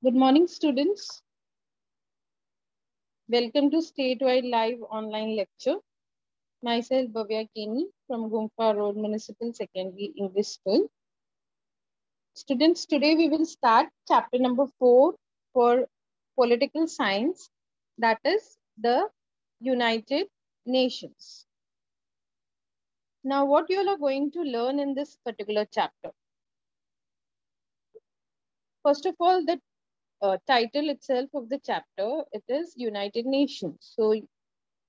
Good morning, students. Welcome to Statewide Live Online Lecture. Myself, Bhavya Keni from Gumpa Road Municipal Secondary English School. Students, today we will start chapter number 4 for political science, that is the United Nations. Now, what you all are going to learn in this particular chapter? First of all, the title itself of the chapter, it is United Nations. So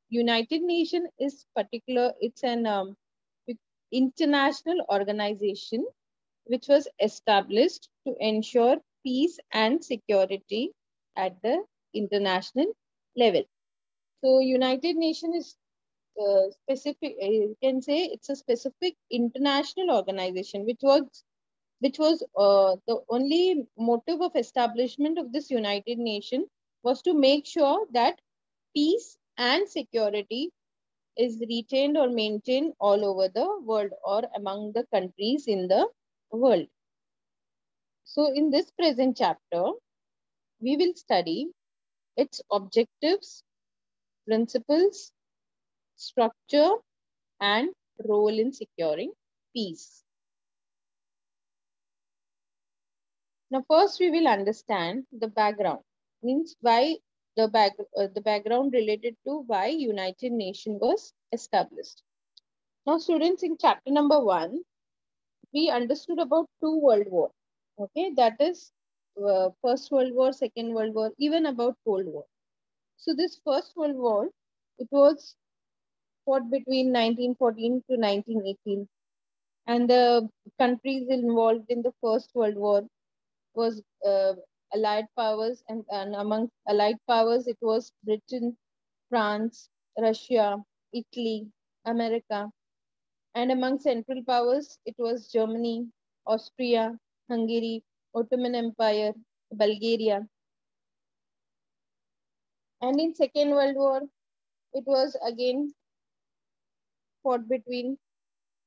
United Nation is particular, it's an international organization which was established to ensure peace and security at the international level. So United Nation is specific, you can say it's a specific international organization which was the only motive of establishment of this United Nation was to make sure that peace and security is retained or maintained all over the world or among the countries in the world. So in this present chapter, we will study its objectives, principles, structure, and role in securing peace. Now first we will understand the background, means why the background related to why United Nations was established. Now students, in chapter number 1, we understood about two world war. Okay, that is First World War, Second World War, even about Cold War. So this First World War, it was fought between 1914 to 1918, and the countries involved in the First World War was Allied powers, and among Allied powers, it was Britain, France, Russia, Italy, America, and among Central powers, it was Germany, Austria, Hungary, Ottoman Empire, Bulgaria. And in Second World War, it was again fought between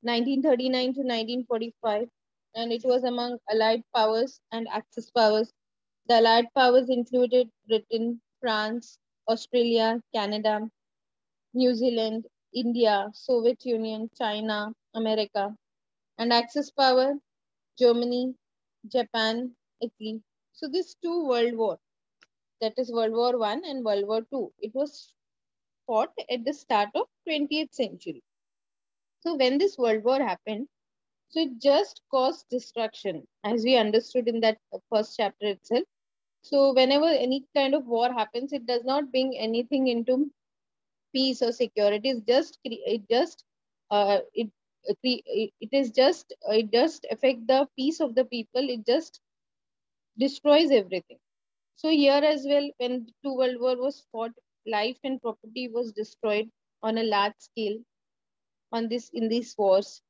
1939 to 1945, and it was among Allied powers and Axis powers. The Allied powers included Britain, France, Australia, Canada, New Zealand, India, Soviet Union, China, America, and Axis power, Germany, Japan, Italy. So these two world war, that is World War One and World War Two, it was fought at the start of 20th century. So when this world war happened, so it just caused destruction, as we understood in that first chapter itself. So whenever any kind of war happens, it does not bring anything into peace or security. It's just it is just it just affect the peace of the people. It just destroys everything. So here as well, when the two world war was fought, life and property was destroyed on a large scale on this in these wars.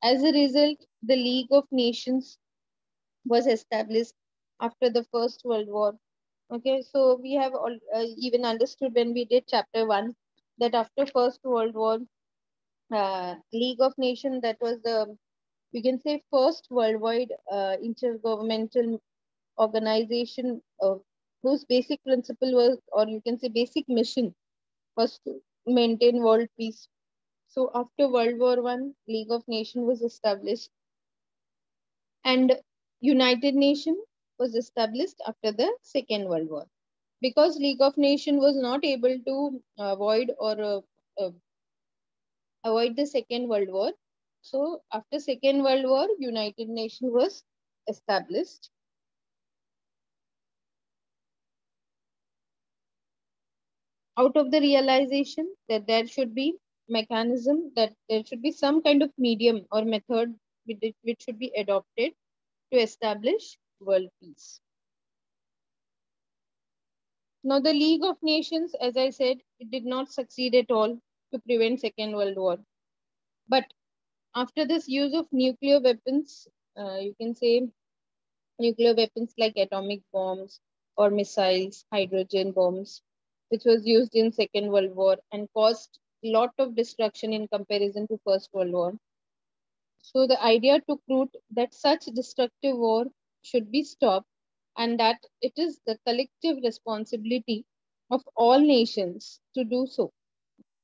As a result, the League of Nations was established after the First World War. Okay, so we have all, even understood when we did chapter 1 that after First World War, League of Nations, that was the, we can say, first worldwide intergovernmental organization whose basic principle was, or you can say basic mission, was to maintain world peace. So after World War One, League of Nations was established, and United Nations was established after the Second World War. Because League of Nations was not able to uh, avoid the Second World War, so after Second World War, United Nations was established. Out of the realization that there should be mechanism, that there should be some kind of medium or method which should be adopted to establish world peace. Now the League of Nations, as I said, it did not succeed at all to prevent Second World War. But after this use of nuclear weapons, you can say nuclear weapons like atomic bombs or missiles, hydrogen bombs, which was used in Second World War and caused a lot of destruction in comparison to First World War. So the idea took root that such destructive war should be stopped and that it is the collective responsibility of all nations to do so.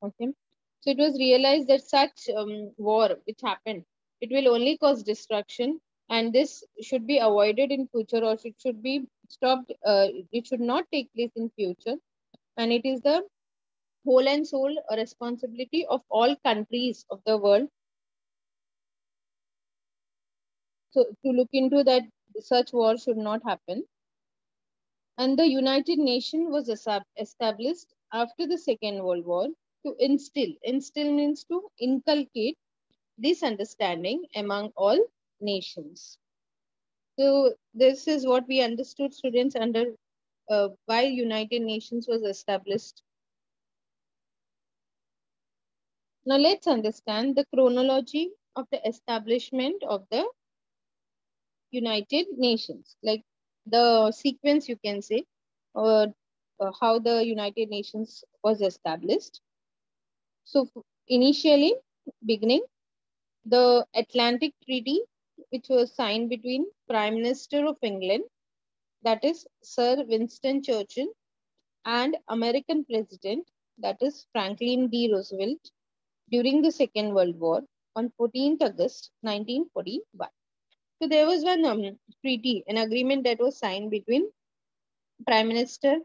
Okay, so it was realized that such war which happened, it will only cause destruction, and this should be avoided in future, or it should be stopped. It should not take place in future, and it is the whole and sole responsibility of all countries of the world, so to look into that such war should not happen. And the United Nations was established after the Second World War to instill means to inculcate this understanding among all nations. So this is what we understood, students, under why United Nations was established. Now let's understand the chronology of the establishment of the United Nations, like the sequence you can say, uh, how the United Nations was established. So initially, beginning, the Atlantic Treaty, which was signed between Prime Minister of England, that is Sir Winston Churchill, and American President, that is Franklin D. Roosevelt, during the Second World War on 14th August 1941. So there was one treaty, an agreement that was signed between Prime Minister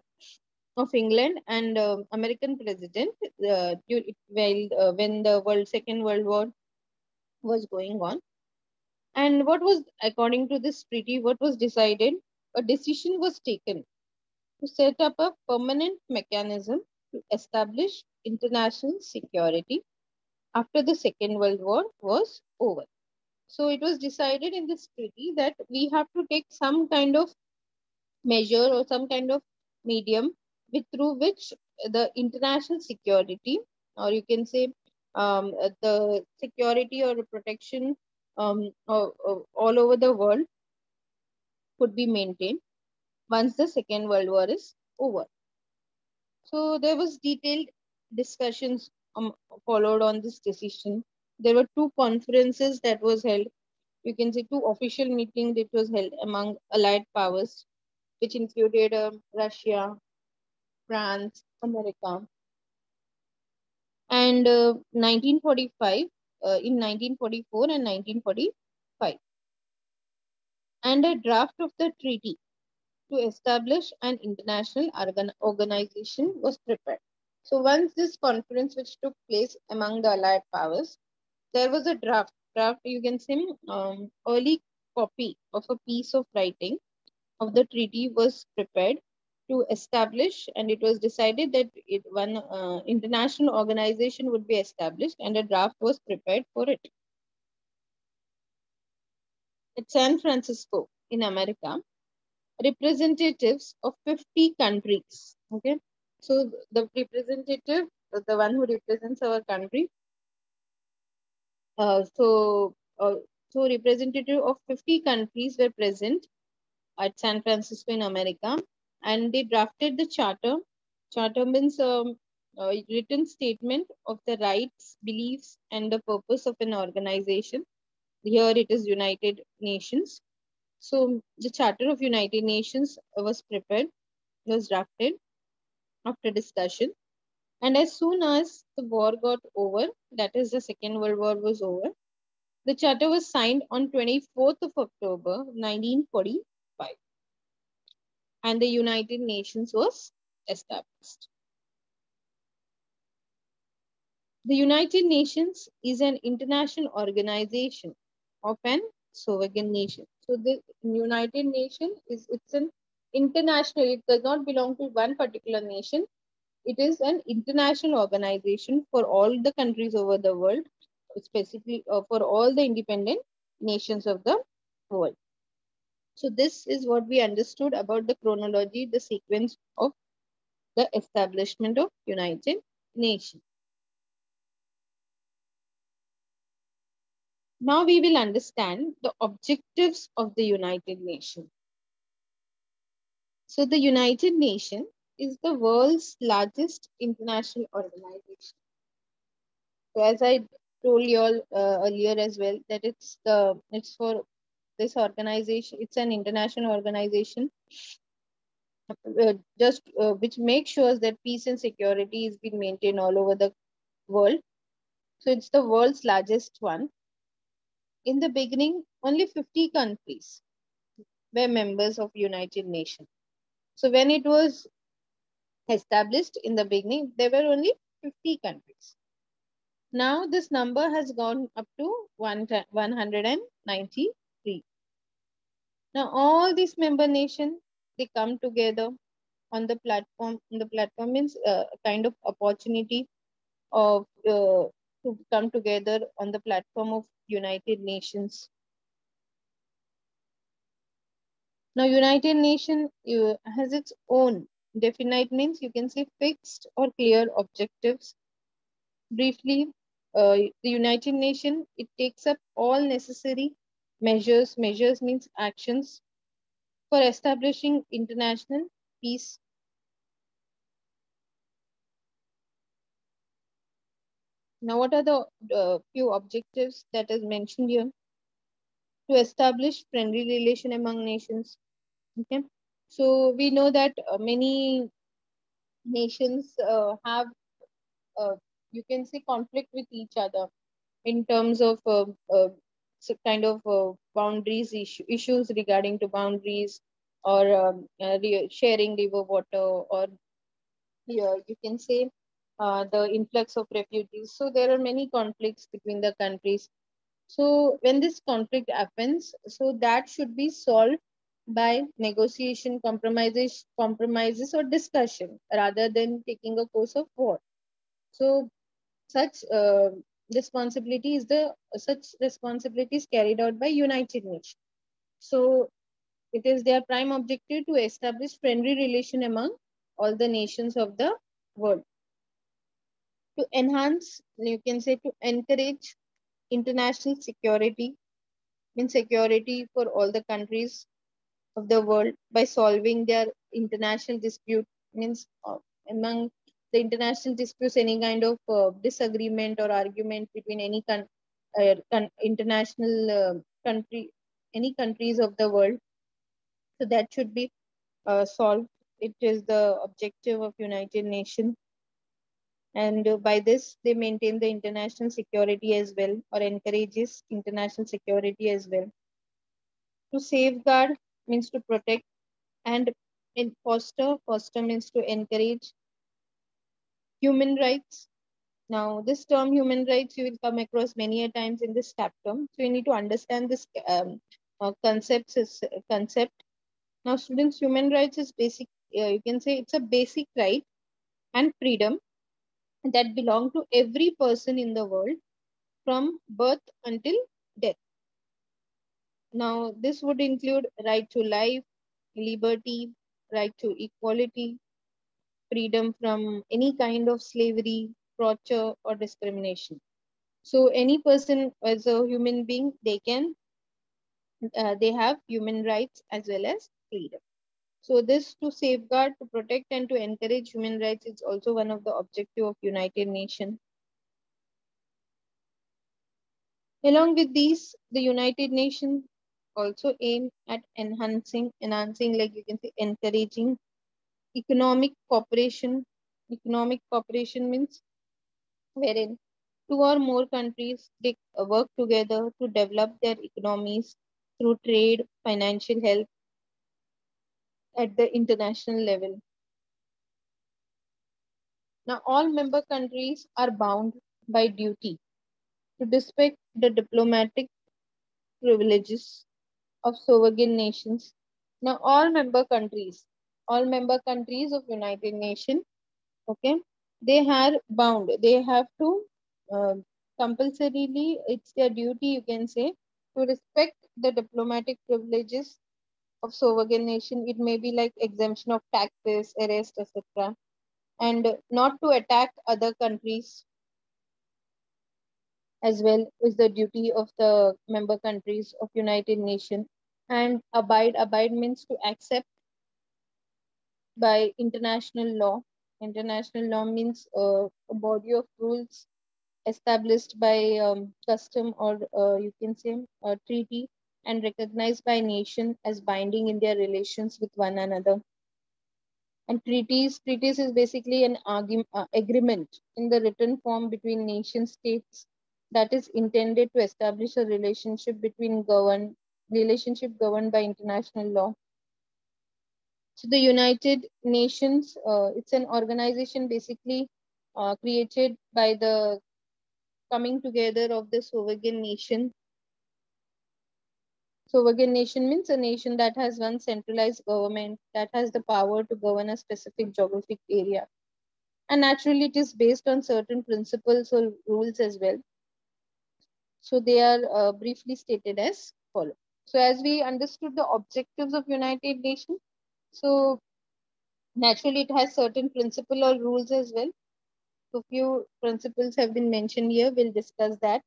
of England and American President when the Second World War was going on. And what was, according to this treaty, what was decided? A decision was taken to set up a permanent mechanism to establish international security after the Second World War was over. So it was decided in this treaty that we have to take some kind of measure or some kind of medium through which the international security, or you can say the security or protection all over the world could be maintained once the Second World War is over. So there was detailed discussions followed on this decision. There were two conferences that was held. You can say two official meetings that was held among allied powers, which included Russia, France, America, and 1945, in 1944 and 1945, and a draft of the treaty to establish an international organization was prepared. So once this conference which took place among the allied powers, there was a draft you can say early copy of a piece of writing of the treaty was prepared to establish, and it was decided that one international organization would be established, and a draft was prepared for it. At San Francisco in America, representatives of 50 countries. Okay, so the representative, the one who represents our country, uh, so uh, so representative of 50 countries were present at San Francisco in America, and they drafted the charter. Charter means a written statement of the rights, beliefs, and the purpose of an organization. Here it is United Nations. So the Charter of United Nations was prepared, was drafted after discussion. And as soon as the war got over, that is the Second World War was over, the charter was signed on 24th of October 1945, and the United Nations was established. The United Nations is an international organization of an sovereign nation. So the United Nations is, it's an international, it does not belong to one particular nation. It is an international organization for all the countries over the world, specifically for all the independent nations of the world. So this is what we understood about the chronology, the sequence of the establishment of United Nations. Now we will understand the objectives of the United Nations. So the United Nations is the world's largest international organization. So as I told you all earlier as well, that it's for this organization, it's an international organization which makes sure that peace and security is being maintained all over the world. So it's the world's largest one. In the beginning, only 50 countries were members of United Nations. So when it was established in the beginning, there were only 50 countries. Now this number has gone up to 193. Now all these member nations, they come together on the platform. The platform means a kind of opportunity of to come together on the platform of United Nations. Now United Nations has its own definite, means you can say fixed or clear objectives. Briefly, the United Nations, it takes up all necessary measures. Measures means actions for establishing international peace. Now, what are the few objectives that is mentioned here? To establish friendly relation among nations. Okay, so we know that many nations have, uh, you can say, conflict with each other in terms of kind of boundaries issues regarding to boundaries, or sharing river water, or yeah, you can say the influx of refugees. So there are many conflicts between the countries. So when this conflict happens, so that should be solved by negotiation, compromises or discussion, rather than taking a course of war. So such responsibility is the such responsibility is carried out by United Nations. So it is their prime objective to establish friendly relation among all the nations of the world, to enhance, you can say, to encourage international security, means security for all the countries of the world by solving their international dispute, means among the international disputes, any kind of disagreement or argument between any international country, any countries of the world. So that should be solved. It is the objective of United Nations, and by this they maintain the international security as well, or encourages international security as well. To safeguard means to protect, and in foster means to encourage human rights. Now this term human rights you will come across many a times in this chapter, so you need to understand this concept. Now students, human rights is basic, you can say it's a basic right and freedom that belong to every person in the world from birth until death. Now this would include right to life, liberty, right to equality, freedom from any kind of slavery, torture, or discrimination. So any person as a human being, they have human rights as well as freedom. So this, to safeguard, to protect, and to encourage human rights is also one of the objective of United Nations. Along with these, the United Nations also aim at enhancing, like you can say, encouraging economic cooperation. Economic cooperation means wherein two or more countries, they work together to develop their economies through trade, financial help at the international level. Now, all member countries are bound by duty to respect the diplomatic privileges of sovereign nations. Now, all member countries of United Nations, okay, they are bound. They have to uh, compulsorily, it's their duty, you can say, to respect the diplomatic privileges of sovereign nation. It may be like exemption of taxes, arrest, etc., and not to attack other countries as well is the duty of the member countries of United Nations. And abide means to accept by international law. International law means a body of rules established by custom, or you can say a treaty, and recognized by nation as binding in their relations with one another. And treaties is basically an agreement in the written form between nation states that is intended to establish a relationship governed by international law. So the United Nations, it's an organization basically created by the coming together of the sovereign nation. Sovereign nation means a nation that has one centralized government that has the power to govern a specific geographic area. And naturally, it is based on certain principles or rules as well. So they are briefly stated as follow. So as we understood the objectives of United Nations, so naturally it has certain principle or rules as well. So few principles have been mentioned here. We'll discuss that.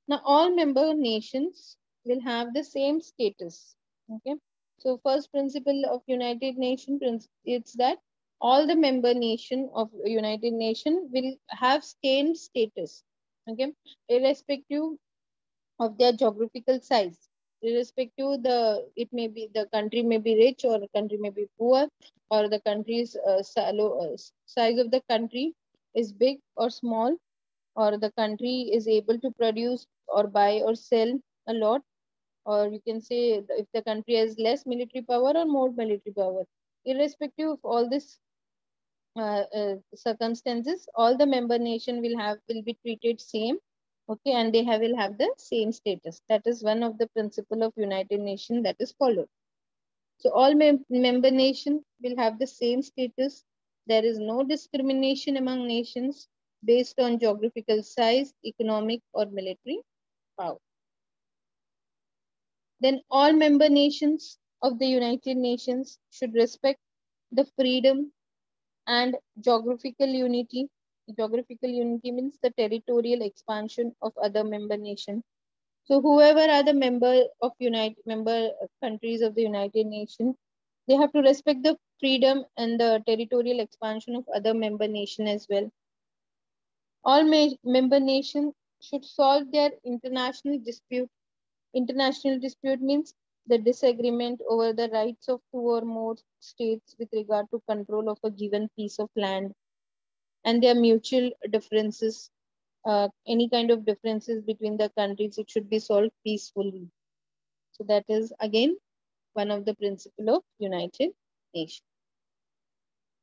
Now all member nations will have the same status. Okay. So first principle of United Nations, it's that all the member nation of United Nation will have same status. Okay. Irrespective of their geographical size. Irrespective, it may be the country may be rich or the country may be poor, or the country's size of the country is big or small, or the country is able to produce or buy or sell a lot, or you can say if the country has less military power or more military power. Irrespective of all this circumstances, all the member nation will be treated same. Okay, and will have the same status. That is one of the principle of United Nations that is followed. So all member nations will have the same status. There is no discrimination among nations based on geographical size, economic or military power. Then all member nations of the United Nations should respect the freedom and geographical unity. Geographical unity means the territorial expansion of other member nations. So whoever are the member countries of the United Nations, they have to respect the freedom and the territorial expansion of other member nation as well. All member nations should solve their international dispute. International dispute means the disagreement over the rights of two or more states with regard to control of a given piece of land and their mutual differences. Any kind of differences between the countries, it should be solved peacefully. So that is again one of the principle of United Nations.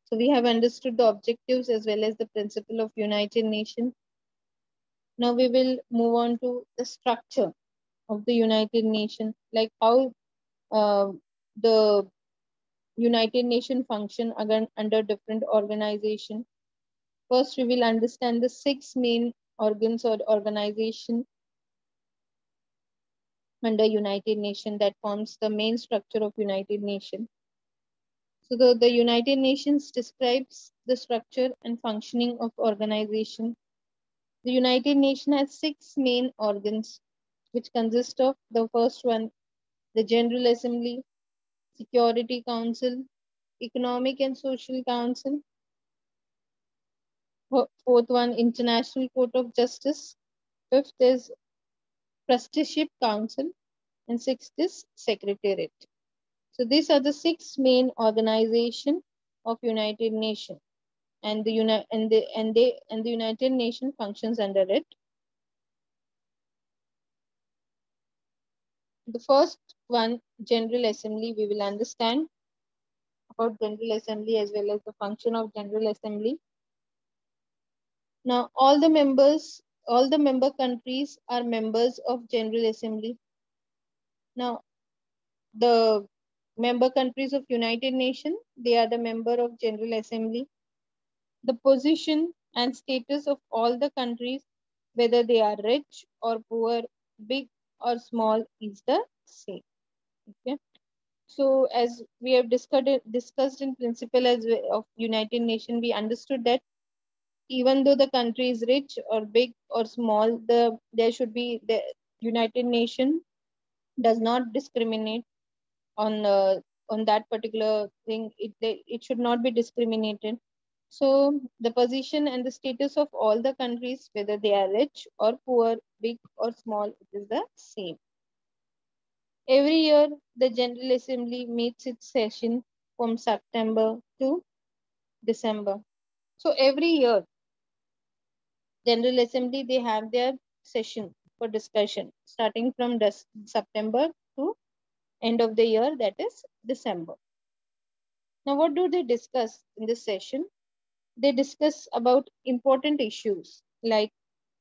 So we have understood the objectives as well as the principle of United Nations. Now we will move on to the structure of the United Nations, like how uh, the United Nations function again under different organization. First, we will understand the six main organs or organization under United Nations that forms the main structure of United Nations. So the United Nations describes the structure and functioning of organization. The United Nations has six main organs, which consist of the first one, the General Assembly, Security Council, Economic and Social Council, fourth one, International Court of Justice, fifth is Trusteeship Council, and sixth is Secretariat. So these are the six main organization of United Nations, and the United Nations functions under it. The first one, General Assembly, we will understand about General Assembly as well as the function of General Assembly. Now, all the member countries are members of General Assembly. Now, the member countries of United Nations, they are the member of General Assembly. The position and status of all the countries, whether they are rich or poor, big or small, is the same. Okay. So as we have discussed in principle as of United Nations, we understood that even though the country is rich or big or small, there should be the United Nations does not discriminate on that particular thing. It should not be discriminated. So the position and the status of all the countries, whether they are rich or poor, big or small, it is the same. Every year, the General Assembly meets its session from September to December. So every year, General Assembly, they have their session for discussion starting from September to end of the year, that is December. Now, what do they discuss in this session? They discuss about important issues like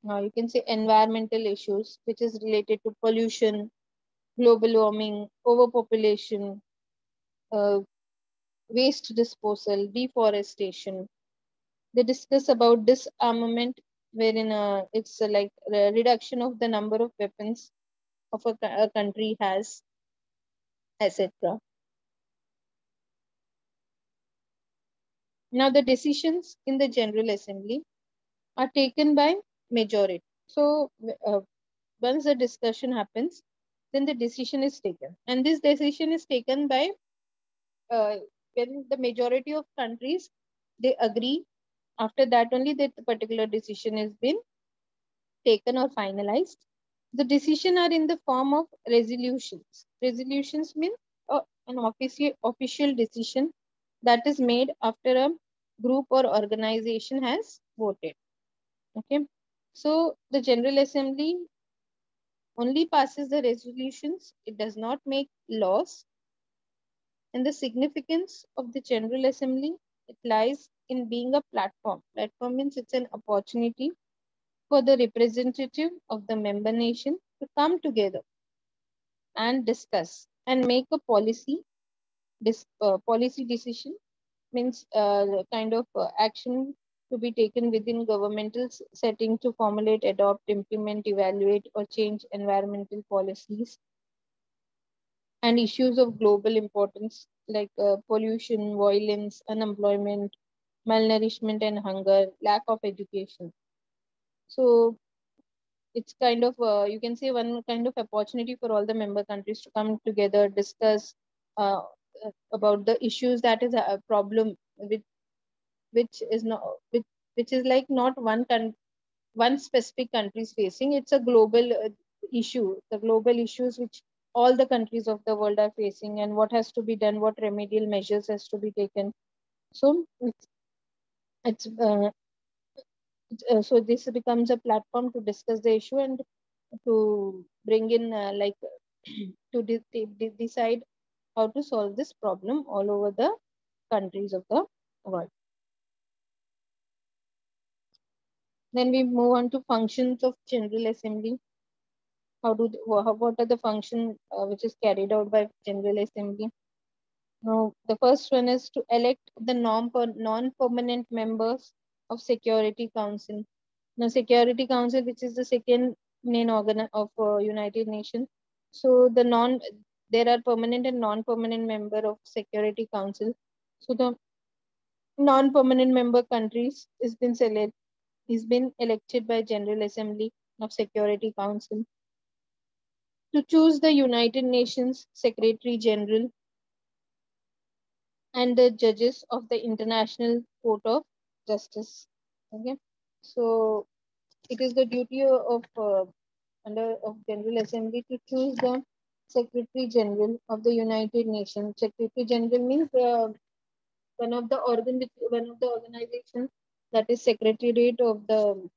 you can say environmental issues, which is related to pollution, global warming, overpopulation, uh, waste disposal, deforestation. They discuss about disarmament, wherein it's like a reduction of the number of weapons of a country has, etc. Now, the decisions in the General Assembly are taken by majority. So, once the discussion happens, then the decision is taken. And this decision is taken by uh, when the majority of countries they agree. After that, only that particular decision has been taken or finalized. The decision are in the form of resolutions. Resolutions mean an official decision that is made after a group or organization has voted. Okay. So the General Assembly only passes the resolutions. It does not make laws. And the significance of the General Assembly, it lies in being a platform. Platform means it's an opportunity for the representative of the member nation to come together and discuss and make a policy. This policy decision means kind of action to be taken within governmental setting to formulate, adopt, implement, evaluate, or change environmental policies and issues of global importance like pollution, violence, unemployment, malnourishment and hunger, lack of education. So it's kind of you can say one kind of opportunity for all the member countries to come together, discuss uh, about the issues that is a problem which is not which is like not one specific country is facing. It's a global issue, the global issues which all the countries of the world are facing, and what has to be done, what remedial measures has to be taken. So so this becomes a platform to discuss the issue and to bring in like to decide how to solve this problem all over the countries of the world. Then we move on to functions of General Assembly. What are the functions which is carried out by General Assembly? Now, the first one is to elect the non-permanent members of Security Council. Now, Security Council, which is the second main organ of United Nations. So there are permanent and non-permanent member of Security Council. So the non-permanent member countries is been elected by General Assembly of Security Council to choose the United Nations Secretary General and the judges of the International Court of Justice. Okay, so it is the duty of under of General Assembly to choose the Secretary General of the United Nations. Secretary General means one of the organizations that is Secretariat of the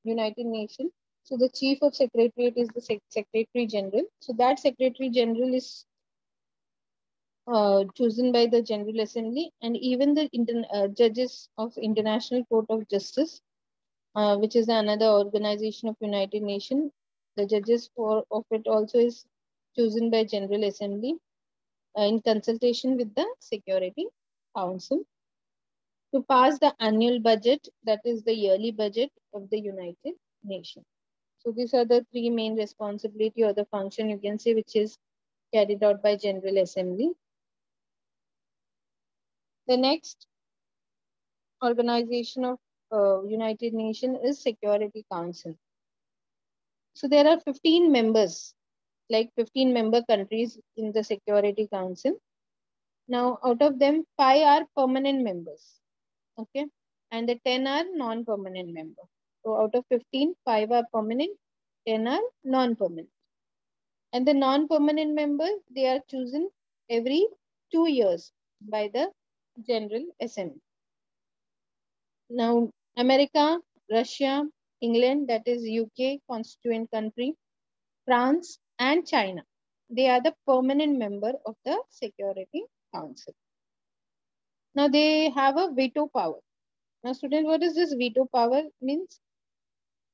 United Nations. So the Chief of Secretariat is the Secretary General. So that Secretary General is chosen by the General Assembly, and even the judges of International Court of Justice, which is another organization of United Nations. The judges of it also is chosen by General Assembly in consultation with the Security Council to pass the annual budget, that is the yearly budget of the United Nations. So these are the three main responsibility or the function you can say which is carried out by General Assembly. The next organization of United Nations is Security Council. So there are 15 members, like 15 member countries in the Security Council. Now, out of them, 5 are permanent members, okay, and the 10 are non-permanent members. So out of 15, 5 are permanent 10 are non-permanent. And the non-permanent members, they are chosen every 2 years by the General Assembly. Now, America, Russia, England, that is UK, constituent country, France, and China, they are the permanent member of the Security Council. Now, they have a veto power. Now, students, what is this veto power? Means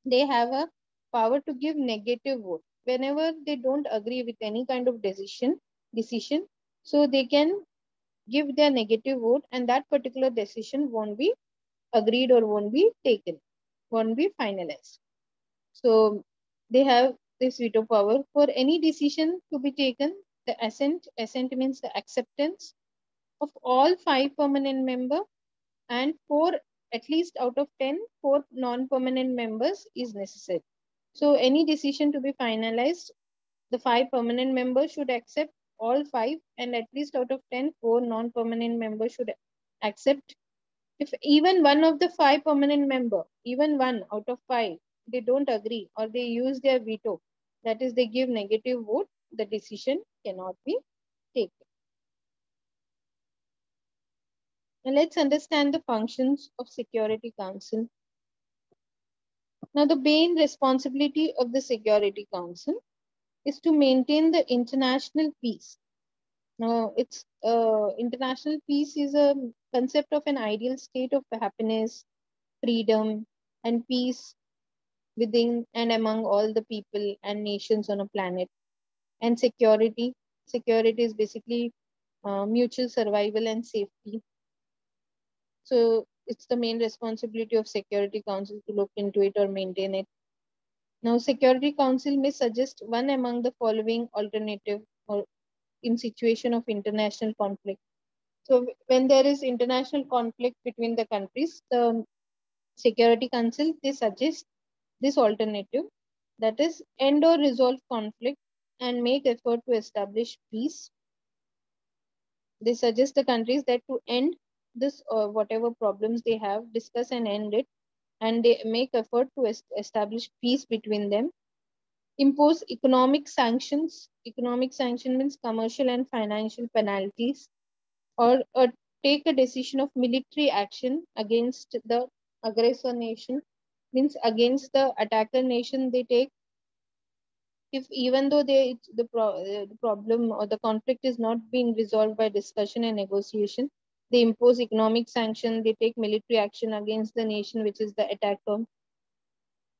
they have a power to give negative vote whenever they don't agree with any kind of decision. So they can give their negative vote, and that particular decision won't be agreed or won't be taken, won't be finalized. So they have this veto power for any decision to be taken. The assent means the acceptance of all 5 permanent member, and four, at least out of 10, 4 non-permanent members is necessary. So any decision to be finalized, the 5 permanent members should accept all 5, and at least out of 10, 4 non-permanent members should accept. If even one of the 5 permanent member, even one out of 5, they don't agree or they use their veto, that is they give negative vote, the decision cannot be taken. Now let's understand the functions of Security Council. Now the main responsibility of the Security Council is to maintain the international peace. Now it's international peace is a concept of an ideal state of happiness, freedom, and peace within and among all the people and nations on a planet. And security is basically mutual survival and safety. So it's the main responsibility of Security Council to look into it or maintain it. Now, Security Council may suggest one among the following alternative or in situation of international conflict. So when there is international conflict between the countries, the Security Council, they suggest this alternative, that is end or resolve conflict and make effort to establish peace. They suggest the countries that to end this whatever problems they have, discuss and end it, and they make effort to establish peace between them. Impose economic sanctions. Economic sanction means commercial and financial penalties, or take a decision of military action against the aggressor nation, means against the attacker nation. They take, if even though the problem or the conflict is not being resolved by discussion and negotiation, they impose economic sanction, they take military action against the nation which is the attacker.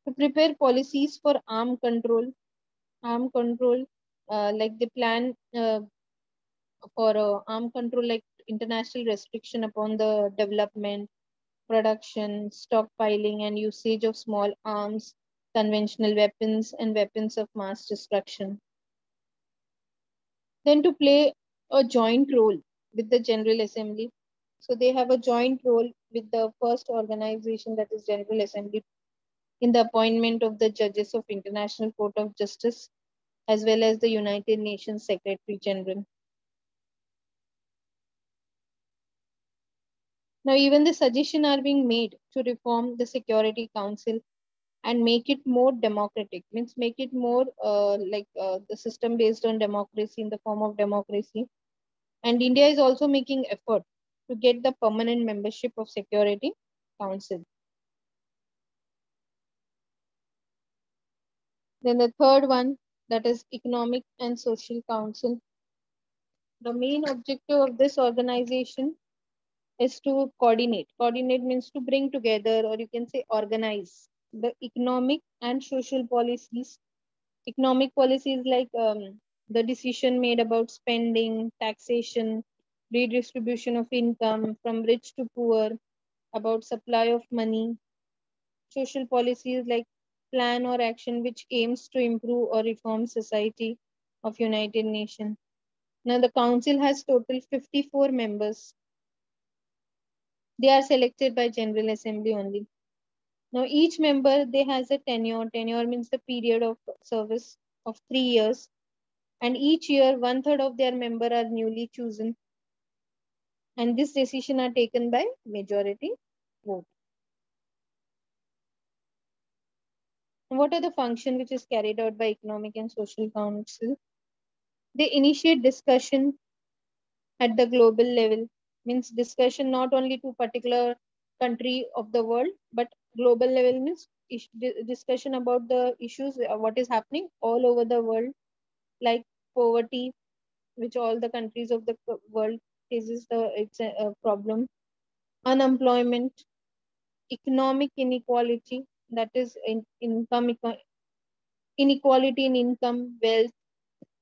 To prepare policies for arm control, like the plan for arm control, like international restriction upon the development, production, stockpiling, and usage of small arms, conventional weapons, and weapons of mass destruction. Then to play a joint role with the General Assembly. So they have a joint role with the first organization, that is General Assembly, in the appointment of the judges of International Court of Justice, as well as the United Nations Secretary General. Now, even the suggestions are being made to reform the Security Council and make it more democratic, means make it more like the system based on democracy, in the form of democracy. And India is also making effort to get the permanent membership of Security Council. Then the third one, that is Economic and Social Council. The main objective of this organization is to coordinate. Coordinate means to bring together, or you can say organize the economic and social policies. Economic policies like the decision made about spending, taxation, redistribution of income from rich to poor, about supply of money. Social policies like plan or action which aims to improve or reform society of United Nations. Now the council has total 54 members. They are selected by General Assembly only. Now each member, they has a tenure. Tenure means the period of service of 3 years. And each year, one third of their member are newly chosen. And this decision are taken by majority vote. What are the functions which is carried out by Economic and Social Council? They initiate discussion at the global level, means discussion not only to particular country of the world, but global level means discussion about the issues, what is happening all over the world, like poverty, which all the countries of the world faces the it's a problem, unemployment, economic inequality, that is inequality in income, wealth,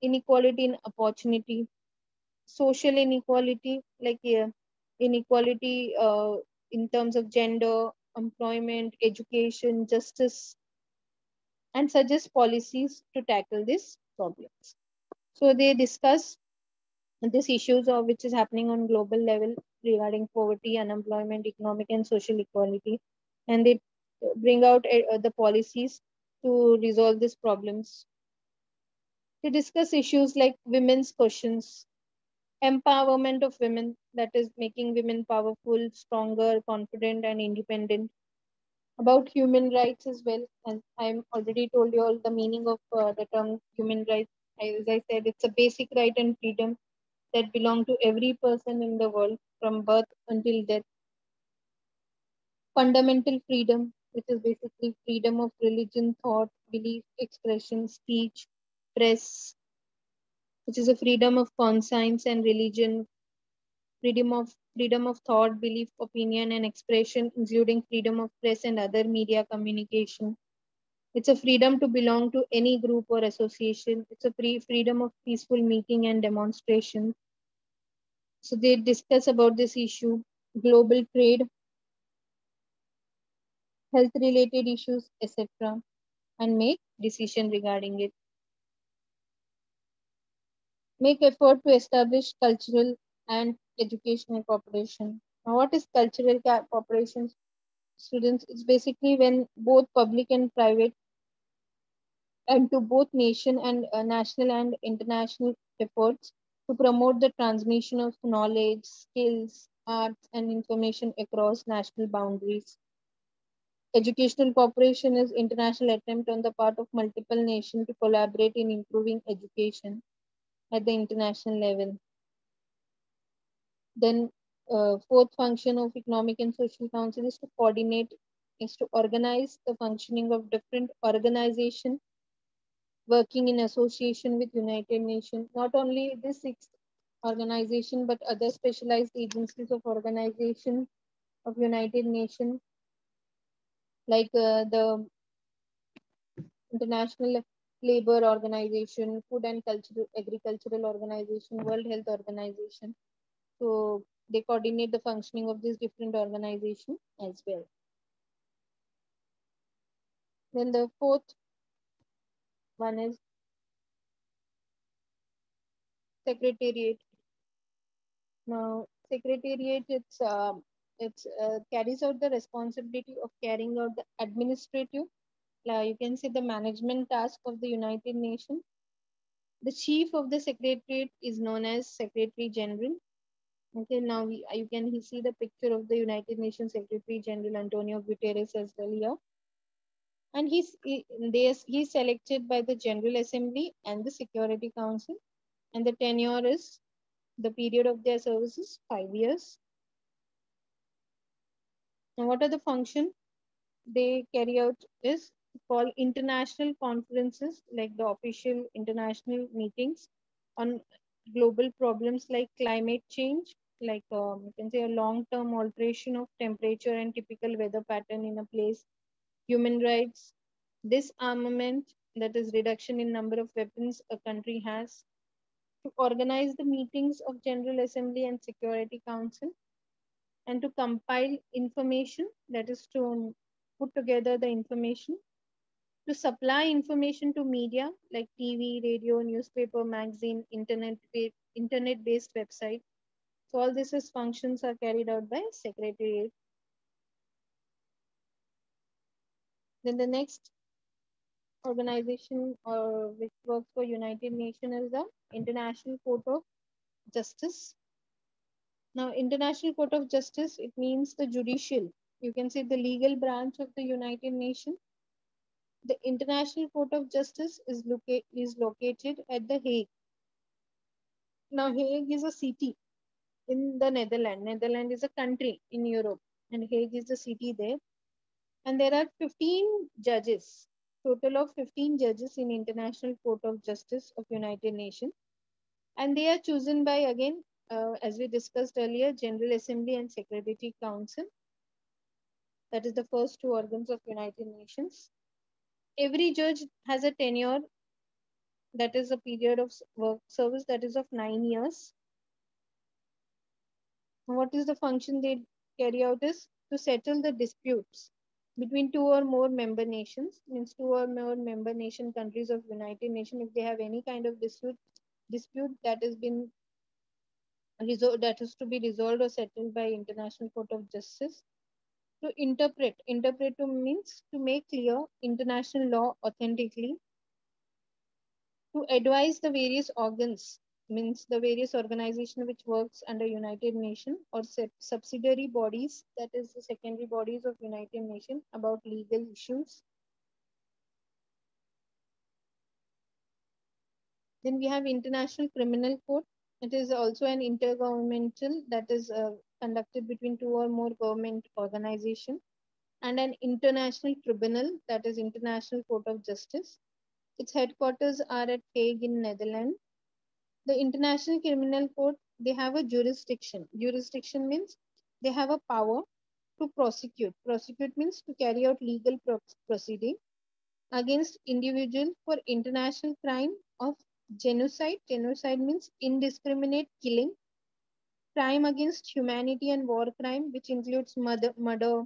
inequality in opportunity, social inequality, like inequality in terms of gender, employment, education, justice, and suggest policies to tackle these problems. So they discuss these issues of which is happening on global level regarding poverty, unemployment, economic and social equality, and they bring out the policies to resolve these problems. They discuss issues like women's questions, empowerment of women, that is making women powerful, stronger, confident, and independent. About human rights as well, and I'm already told you all the meaning of the term human rights. As I said, it's a basic right and freedom that belong to every person in the world from birth until death. Fundamental freedom, which is basically freedom of religion, thought, belief, expression, speech, press, which is a freedom of conscience and religion, freedom of thought, belief, opinion, and expression, including freedom of press and other media communication. It's a freedom to belong to any group or association. It's a freedom of peaceful meeting and demonstration. So they discuss about this issue, global trade, health related issues, etc., and make decision regarding it. Make effort to establish cultural and educational cooperation. Now, what is cultural cooperation, students? It's basically when both public and private and to both nation and national and international efforts to promote the transmission of knowledge, skills, arts, and information across national boundaries. Educational cooperation is international attempt on the part of multiple nations to collaborate in improving education at the international level. Then, fourth function of Economic and Social Council is to coordinate, is to organize the functioning of different organizations working in association with United Nations. Not only this six organization, but other specialized agencies of organization of United Nations, like the International Labor Organization, Food and Cultural Agricultural Organization, World Health Organization. So they coordinate the functioning of these different organizations as well. Then the fourth one is Secretariat. Now, Secretariat, it's carries out the responsibility of carrying out the administrative, you can say the management task of the United Nations. The chief of the Secretariat is known as Secretary General. Okay, now you can see the picture of the United Nations Secretary General Antonio Guterres as well here. And he's selected by the General Assembly and the Security Council. And the tenure is, the period of their service is 5 years. Now, what are the functions they carry out is called international conferences, like the official international meetings on global problems like climate change, like you can say a long-term alteration of temperature and typical weather pattern in a place, human rights, disarmament, that is reduction in number of weapons a country has, to organize the meetings of General Assembly and Security Council, and to compile information, that is to put together the information, to supply information to media like TV, radio, newspaper, magazine, internet based website. So all these functions are carried out by Secretariat. Then the next organization which works for United Nations is the International Court of Justice. Now, International Court of Justice, it means the judicial, you can say the legal branch of the United Nations. The International Court of Justice is located at The Hague. Now, Hague is a city in the Netherlands. Netherlands is a country in Europe, and Hague is the city there. And there are 15 judges, total of 15 judges in International Court of Justice of United Nations. And they are chosen by, again, as we discussed earlier, General Assembly and Security Council. That is the first two organs of United Nations. Every judge has a tenure, that is a period of work service, that is of 9 years. What is the function they carry out is to settle the disputes between two or more member nations, means two or more member nation countries of United Nations. If they have any kind of dispute that has been resolved, that is to be resolved or settled by International Court of Justice, to interpret to means to make clear international law authentically, to advise the various organs, means the various organization which works under United Nations or subsidiary bodies, that is the secondary bodies of United Nations, about legal issues. Then we have International Criminal Court. It is also an intergovernmental, that is conducted between two or more government organizations, and an international tribunal, that is International Court of Justice. Its headquarters are at Hague in Netherlands. The International Criminal Court, they have a jurisdiction. Jurisdiction means they have a power to prosecute. Prosecute means to carry out legal proceeding against individual for international crime of genocide. Genocide means indiscriminate killing, crime against humanity and war crime, which includes murder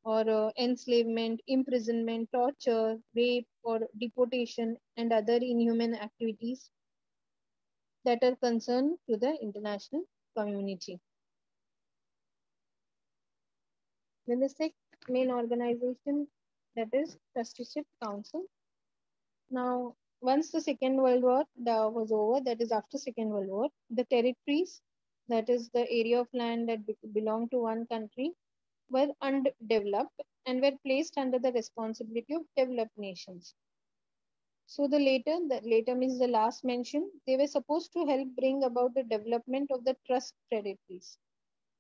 or enslavement, imprisonment, torture, rape, or deportation, and other inhuman activities that are concerned to the international community. Then the sixth main organization, that is Trusteeship Council. Now, once the Second World War was over, that is after Second World War, the territories, that is the area of land that belonged to one country, were undeveloped and were placed under the responsibility of developed nations. So the later means the last mentioned, they were supposed to help bring about the development of the trust territories.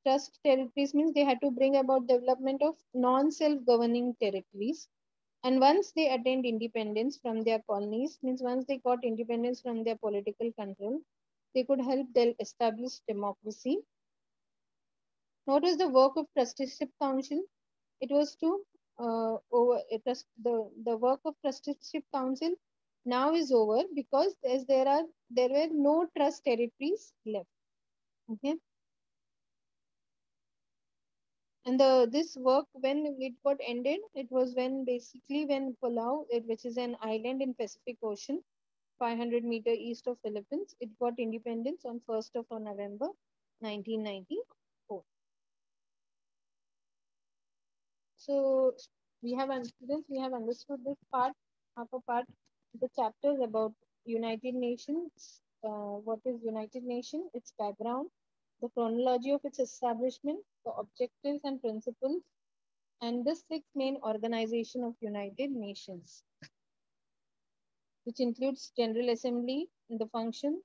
Trust territories means they had to bring about development of non-self-governing territories. And once they attained independence from their colonies, means once they got independence from their political control, they could help them establish democracy. What was the work of Trusteeship Council? It was to the work of Trusteeship Council now is over because there were no trust territories left. Okay. And this work, when it got ended, it was when basically when Palau, which is an island in Pacific Ocean, 500 meter east of Philippines, it got independence on 1st of November 1994. So students, we have understood this part, upper part, the chapters about United Nations, what is United Nations, its background, the chronology of its establishment, the objectives and principles, and the six main organization of United Nations, which includes General Assembly in the function,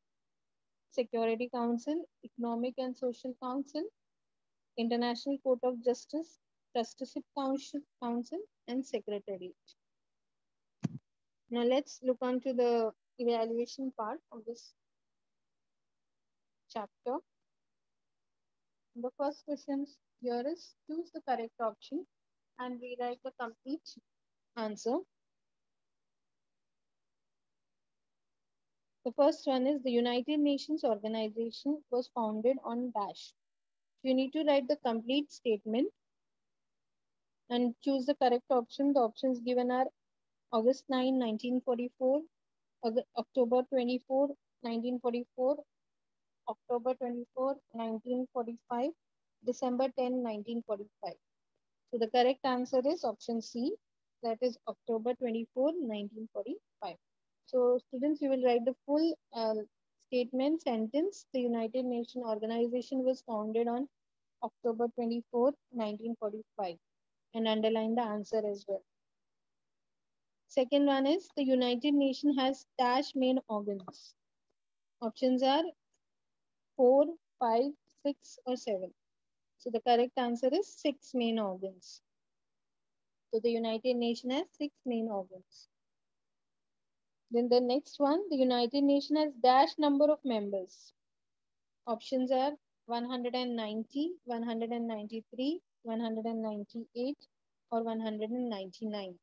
Security Council, Economic and Social Council, International Court of Justice, Trusteeship Council, and Secretariat. Now let's look on to the evaluation part of this chapter. The first question here is choose the correct option and rewrite the complete answer. The first one is the United Nations organization was founded on dash. You need to write the complete statement and choose the correct option. The options given are August 9, 1944, October 24, 1944, October 24, 1945, December 10, 1945. So the correct answer is option C, that is October 24, 1945. So students, you will write the full statement sentence. The United Nations organization was founded on October 24, 1945, and underline the answer as well. Second one is the United Nations has dash main organs. Options are 4, 5, 6, or 7. So the correct answer is 6 main organs. So the United Nations has 6 main organs. Then the next one, the United Nations has dash number of members. Options are 190, 193, 198, or 199.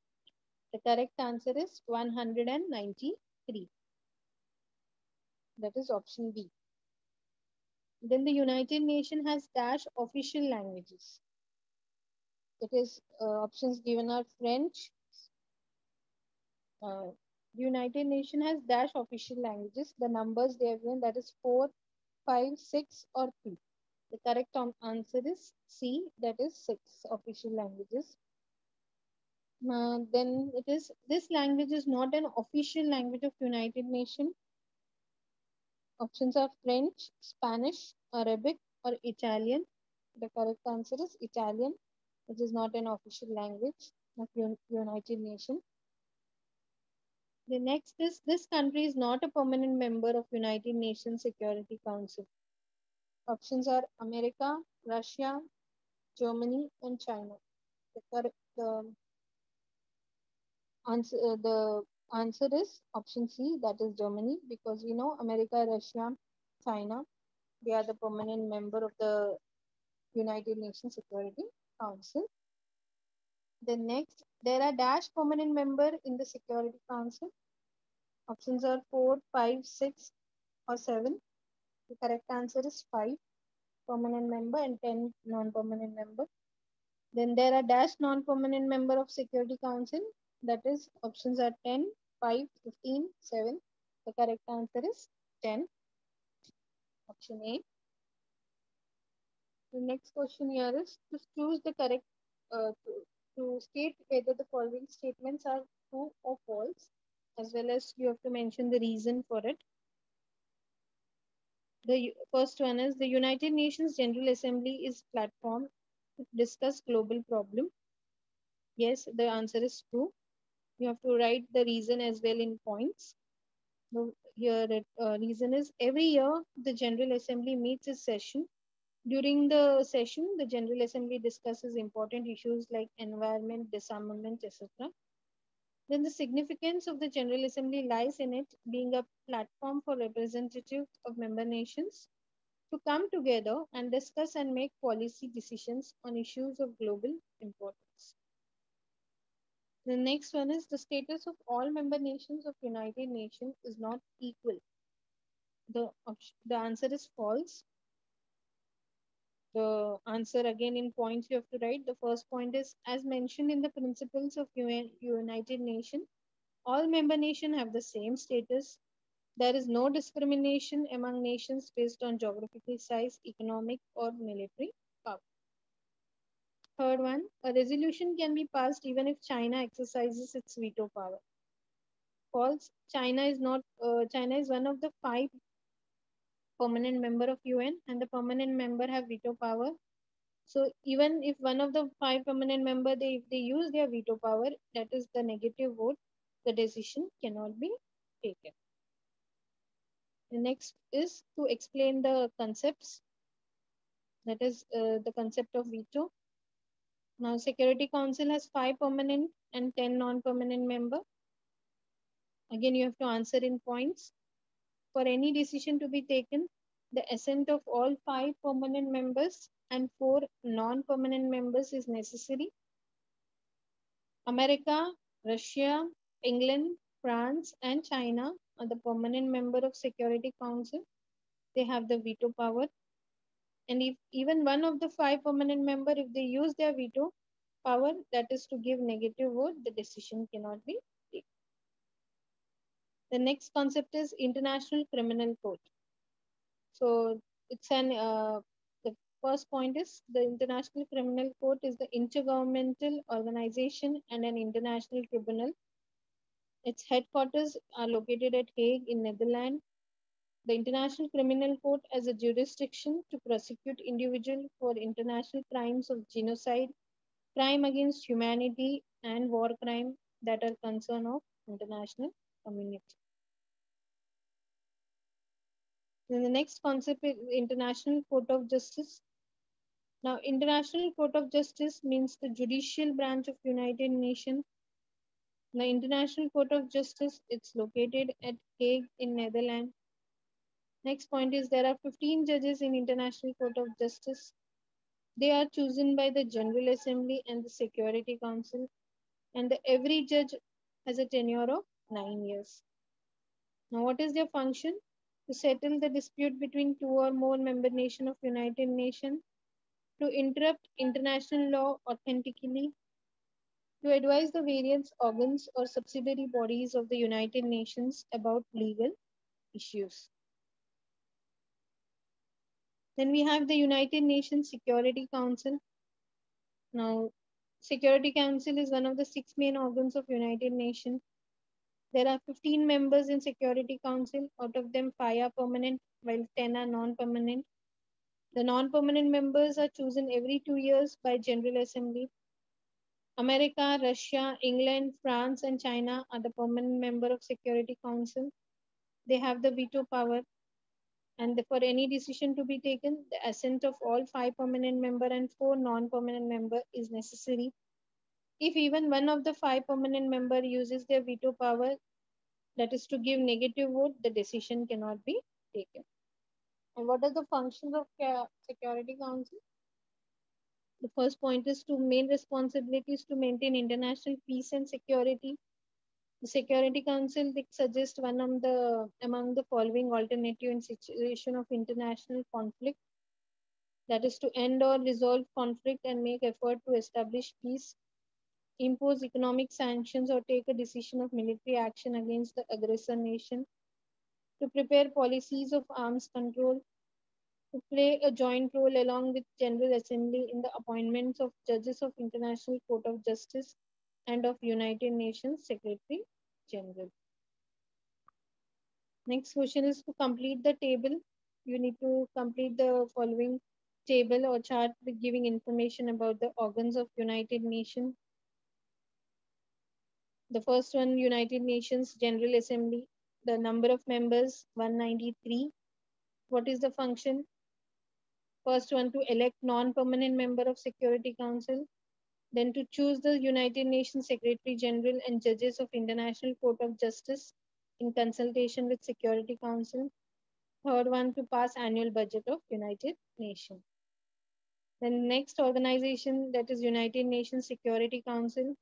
The correct answer is 193. That is option B. Then the United Nations has dash official languages. It is options given are French. The United Nations has dash official languages. The numbers they have given, that is 4, 5, 6, or 3. The correct answer is C, that is 6 official languages. Then it is this language is not an official language of United Nations. Options are French, Spanish, Arabic, or Italian. The correct answer is Italian, which is not an official language of United Nations. The next is this country is not a permanent member of United Nations Security Council. Options are America, Russia, Germany, and China. The answer is option C, that is Germany, because we know America, Russia, China, they are the permanent member of the United Nations Security Council. The next, there are dash permanent member in the Security Council. Options are 4, 5, 6, or 7. The correct answer is 5 permanent member and 10 non-permanent member. Then there are dash non-permanent member of Security Council. That is options are 10, 5, 15, 7. The correct answer is 10. Option A. The next question here is to choose the correct to state whether the following statements are true or false, as well as you have to mention the reason for it. The first one is the United Nations General Assembly is platform to discuss global problem. Yes, the answer is true. You have to write the reason as well in points. Here, reason is every year the General Assembly meets its session. During the session, the General Assembly discusses important issues like environment, disarmament, etc. Then the significance of the General Assembly lies in it being a platform for representatives of member nations to come together and discuss and make policy decisions on issues of global importance. The next one is the status of all member nations of United Nations is not equal. The answer is false. The answer again in points you have to write. The first point is as mentioned in the principles of United Nations, all member nations have the same status. There is no discrimination among nations based on geographical size, economic, or military power. Third one, a resolution can be passed even if China exercises its veto power. False. China is one of the 5 permanent member of UN, and the permanent member have veto power. So even if one of the 5 permanent member if they use their veto power, that is the negative vote, the decision cannot be taken. The next is to explain the concepts. That is the concept of veto. Now, Security Council has 5 permanent and 10 non-permanent member. Again, you have to answer in points. For any decision to be taken, the assent of all 5 permanent members and 4 non-permanent members is necessary. America, Russia, England, France, and China are the permanent member of Security Council. They have the veto power. And if even one of the 5 permanent member, if they use their veto power, that is to give negative vote, the decision cannot be taken. The next concept is International Criminal Court. So it's the first point is the International Criminal Court is the intergovernmental organization and an international tribunal. Its headquarters are located at Hague in Netherlands. The International Criminal Court has a jurisdiction to prosecute individuals for international crimes of genocide, crime against humanity, and war crime. that are concern of international community. Then the next concept is International Court of Justice. Now, International Court of Justice means the judicial branch of United Nations. The International Court of Justice, it's located at Hague in Netherlands. Next point is there are 15 judges in International Court of Justice. They are chosen by the General Assembly and the Security Council, and every judge has a tenure of 9 years. Now, what is their function? To settle the dispute between two or more member nations of United Nations, to interrupt international law authentically, to advise the various organs or subsidiary bodies of the United Nations about legal issues. Then we have the United Nations Security Council. Now, Security Council is one of the six main organs of United Nations. There are 15 members in Security Council. Out of them, 5 are permanent, while 10 are non-permanent. The non-permanent members are chosen every 2 years by General Assembly. America, Russia, England, France, and China are the permanent member of Security Council. They have the veto power, and for any decision to be taken, the assent of all 5 permanent member and 4 non-permanent member is necessary. If even one of the 5 permanent member uses their veto power, that is to give negative vote, the decision cannot be taken. And what are the functions of Security Council? The first point is to main responsibilities to maintain international peace and security. The Security Council suggests one of the among the following alternative in situation of international conflict, that is to end or resolve conflict and make effort to establish peace, impose economic sanctions or take a decision of military action against the aggressor nation, to prepare policies of arms control, to play a joint role along with General Assembly in the appointments of judges of International Court of Justice and of United Nations Secretary General. Next question is to complete the table. You need to complete the following table or chart with giving information about the organs of United Nations. The first one, United Nations General Assembly. The number of members, 193. What is the function? First one, to elect non-permanent member of Security Council. Then to choose the United Nations Secretary General and judges of International Court of Justice in consultation with Security Council. Third one, to pass annual budget of United Nations. Then next organization, that is United Nations Security Council.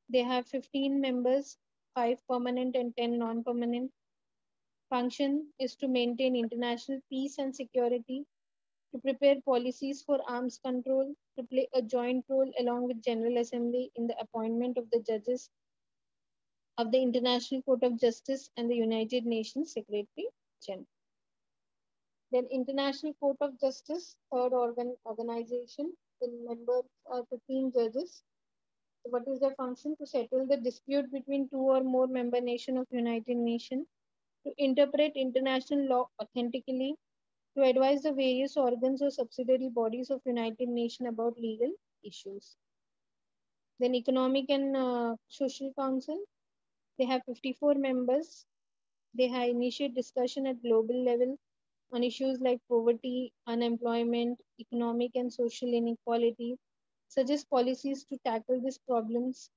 They have 15 members, 5 permanent and 10 non-permanent. Function is to maintain international peace and security, to prepare policies for arms control, to play a joint role along with General Assembly in the appointment of the judges of the International Court of Justice and the United Nations Secretary General. Then International Court of Justice, third organization. The members are 15 judges. So what is their function? To settle the dispute between two or more member nations of United Nations, to interpret international law authentically, to advise the various organs or subsidiary bodies of United Nations about legal issues. Then Economic and Social Council, they have 54 members. They have initiate discussion at global level on issues like poverty, unemployment, economic and social inequality, suggest policies to tackle these problems,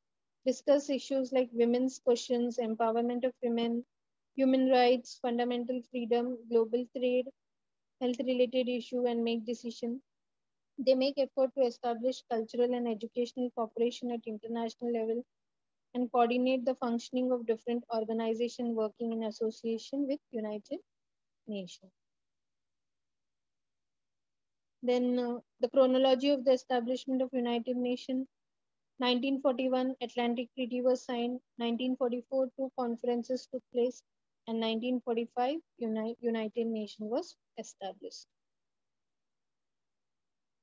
discuss issues like women's questions, empowerment of women, human rights, fundamental freedom, global trade, health related issue, and make decisions. They make effort to establish cultural and educational cooperation at international level and coordinate the functioning of different organizations working in association with United Nations. Then the chronology of the establishment of United Nations. 1941 Atlantic Treaty was signed. 1944 two conferences took place, and 1945 United Nations was established.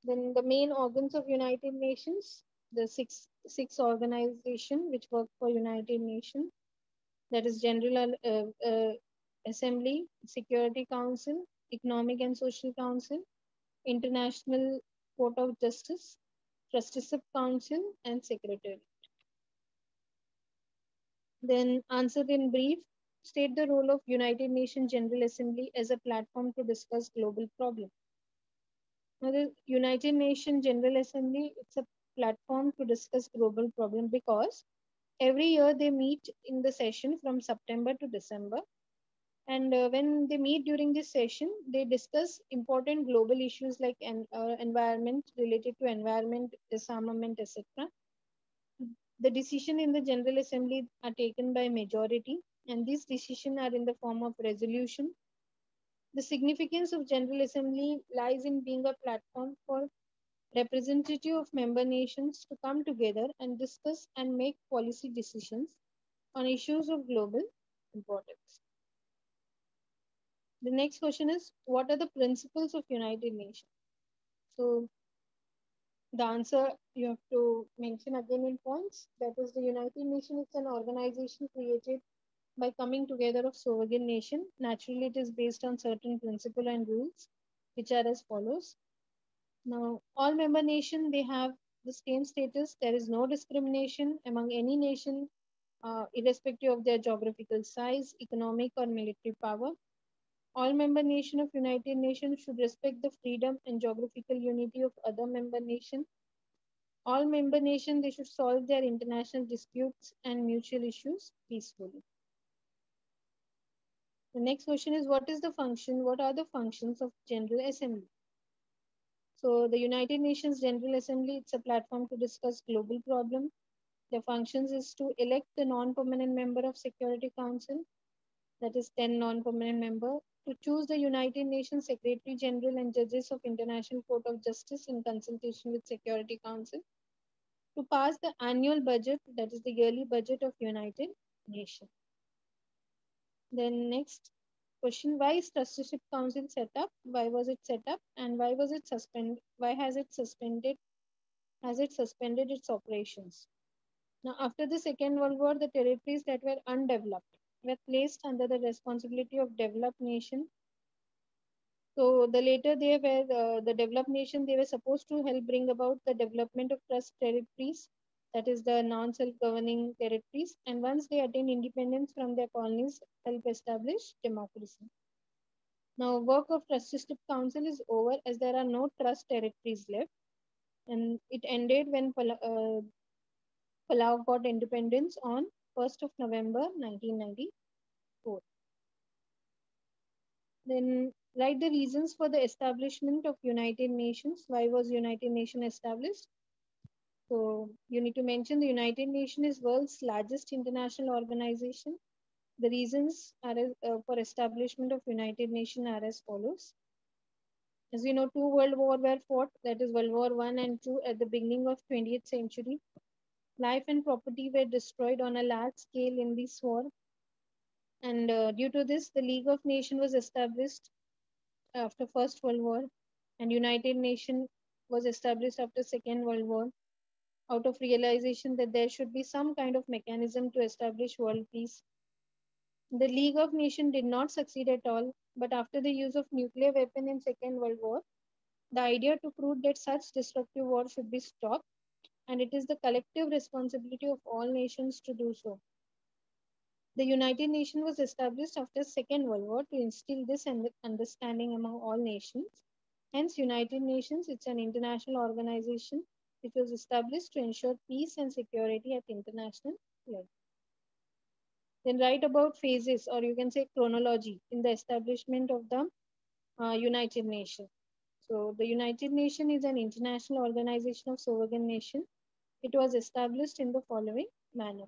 Then the main organs of United Nations, the six organizations which work for United Nations, that is General Assembly, Security Council, Economic and Social Council, International Court of Justice, Trusteeship Council, and Secretary. Then answer in brief. State the role of United Nations General Assembly as a platform to discuss global problems. Now, the United Nations General Assembly, it's a platform to discuss global problems because every year they meet in the session from September to December. And when they meet during this session, they discuss important global issues like environment, related to environment, disarmament, etc. The decision in the General Assembly are taken by majority, and these decisions are in the form of resolution. The significance of General Assembly lies in being a platform for representative of member nations to come together and discuss and make policy decisions on issues of global importance. The next question is, what are the principles of United Nations? So the answer you have to mention again in points. That is, the United Nations is an organization created by coming together of sovereign nation. Naturally, it is based on certain principles and rules, which are as follows. Now, all member nations, they have the same status. There is no discrimination among any nation, irrespective of their geographical size, economic or military power. All member nations of United Nations should respect the freedom and geographical unity of other member nations. All member nations, they should solve their international disputes and mutual issues peacefully. The next question is, what is the function? What are the functions of General Assembly? So the United Nations General Assembly, it's a platform to discuss global problems. The functions is to elect the non-permanent member of Security Council, that is 10 non-permanent member, to choose the United Nations Secretary General and judges of International Court of Justice in consultation with Security Council, to pass the annual budget, that is the yearly budget of United Nations. Then next question, why is Trusteeship Council set up? Why was it set up? And why was it suspended? Why has it suspended its operations? Now, after the Second World War, the territories that were undeveloped were placed under the responsibility of developed nations. So the later they were the developed nation, they were supposed to help bring about the development of trust territories, that is the non-self-governing territories, and once they attain independence from their colonies, help establish democracy. Now, work of Trusteeship Council is over as there are no trust territories left, and it ended when Palau got independence on 1st of November 1994. Then write the reasons for the establishment of United Nations. Why was United Nations established? So you need to mention the United Nations is world's largest international organization. The reasons are for establishment of United Nations are as follows. As we know, two world wars were fought, that is World War I and II, at the beginning of 20th century. Life and property were destroyed on a large scale in this war. And due to this, the League of Nations was established after First World War, and United Nations was established after Second World War, out of realization that there should be some kind of mechanism to establish world peace. The League of Nations did not succeed at all, but after the use of nuclear weapon in Second World War, the idea took root that such destructive war should be stopped, and it is the collective responsibility of all nations to do so. The United Nations was established after Second World War to instill this understanding among all nations. Hence, United Nations, it's an international organization which was established to ensure peace and security at international level. Then write about phases, or you can say chronology, in the establishment of the United Nations. So the United Nations is an international organization of sovereign nations. It was established in the following manner.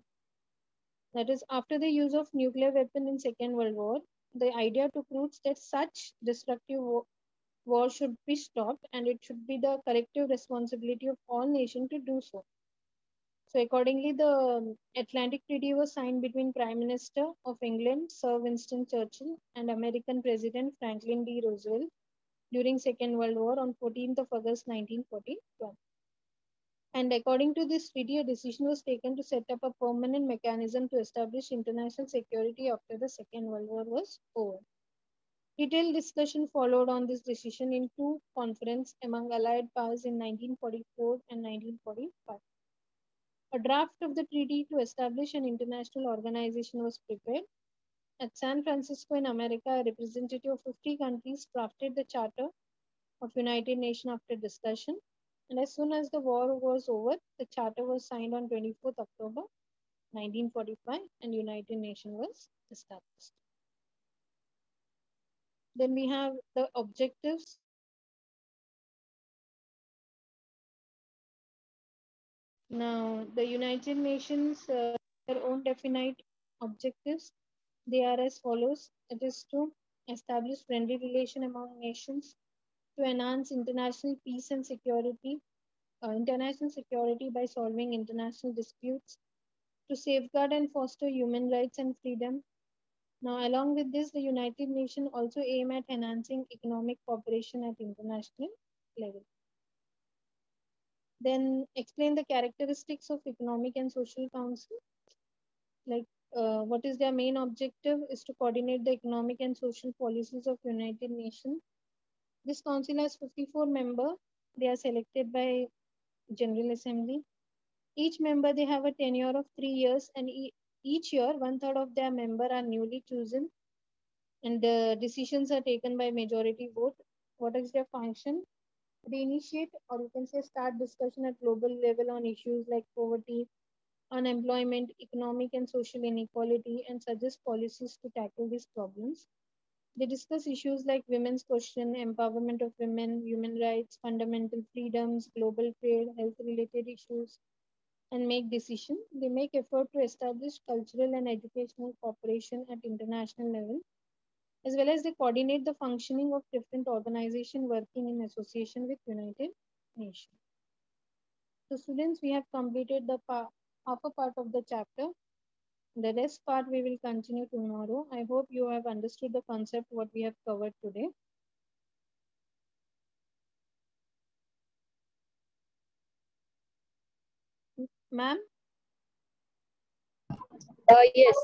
That is, after the use of nuclear weapon in Second World War, the idea took roots that such destructive war should be stopped, and it should be the collective responsibility of all nations to do so. So accordingly, the Atlantic Treaty was signed between Prime Minister of England, Sir Winston Churchill, and American President Franklin D. Roosevelt during Second World War on 14th of August 1941. And according to this treaty, a decision was taken to set up a permanent mechanism to establish international security after the Second World War was over. Detailed discussion followed on this decision in two conferences among Allied powers in 1944 and 1945. A draft of the treaty to establish an international organization was prepared. At San Francisco in America, a representative of 50 countries drafted the Charter of United Nations after discussion. And as soon as the war was over, the charter was signed on 24th October 1945 and United Nations was established. Then we have the objectives. Now, the United Nations, their own definite objectives, they are as follows. It is to establish friendly relation among nations, to enhance international security by solving international disputes, to safeguard and foster human rights and freedom. Now, along with this, the United Nations also aim at enhancing economic cooperation at international level. Then explain the characteristics of Economic and Social Council. Like, what is their main objective is to coordinate the economic and social policies of United Nations. This council has 54 members. They are selected by General Assembly. Each member, they have a tenure of 3 years, and each year, one-third of their member are newly chosen, and the decisions are taken by majority vote. What is their function? They initiate, or you can say start discussion at global level on issues like poverty, unemployment, economic and social inequality, and suggest policies to tackle these problems. They discuss issues like women's question, empowerment of women, human rights, fundamental freedoms, global trade, health related issues, and make decisions. They make effort to establish cultural and educational cooperation at international level, as well as they coordinate the functioning of different organizations working in association with United Nations. So students, we have completed the upper part of the chapter. The rest part we will continue tomorrow. I hope you have understood the concept what we have covered today. Ma'am? Yes.